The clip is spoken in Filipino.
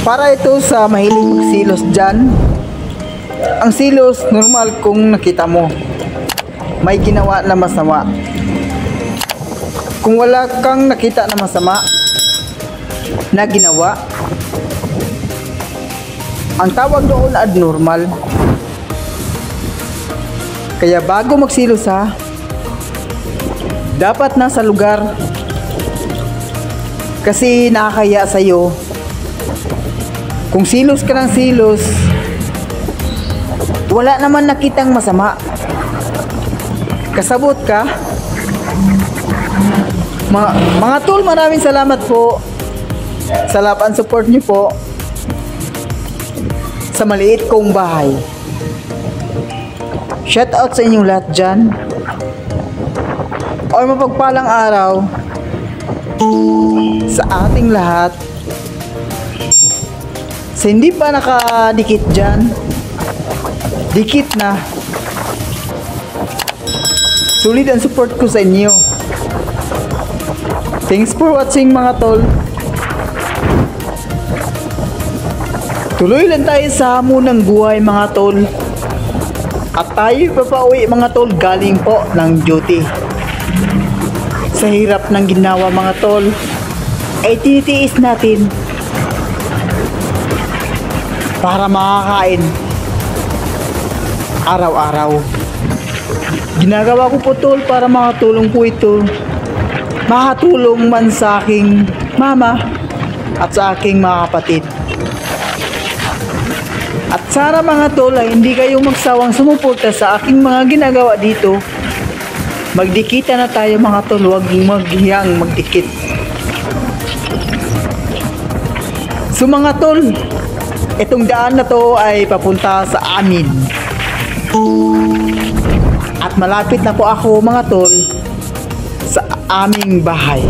Para ito sa mahilig magsilos dyan. Ang silos, normal kung nakita mo may ginawa na masama. Kung wala kang nakita na masama na ginawa, ang tawag doon abnormal. Kaya bago magsilos dapat nasa lugar, kasi nakakaya sa'yo kung silos ka ng silos, wala naman nakitang masama, kasabot ka. Mga tol, maraming salamat po sa love and support niyo po sa maliit kong bahay. Shout out sa inyong lahat dyan, or mapagpalang araw sa ating lahat. Sa hindi pa nakadikit dyan, dikit na. Sulit ang support ko sa inyo. Thanks for watching mga tol. Tuloy lang tayo sa hamon ng buhay mga tol. At tayo papauwi mga tol galing po ng duty. Sa hirap ng ginawa mga tol, ay tinitiis natin para makakain araw-araw. Ginagawa ko po tol para makatulong po ito, makatulong man sa aking mama at sa aking mga kapatid. At sana mga tol ay hindi kayong magsawang sumuporta sa aking mga ginagawa dito. Magdikita na tayo mga tol, huwag maghiyang magdikit. So mga tol, itong daan na to ay papunta sa amin. At malapit na po ako mga tol sa aming bahay.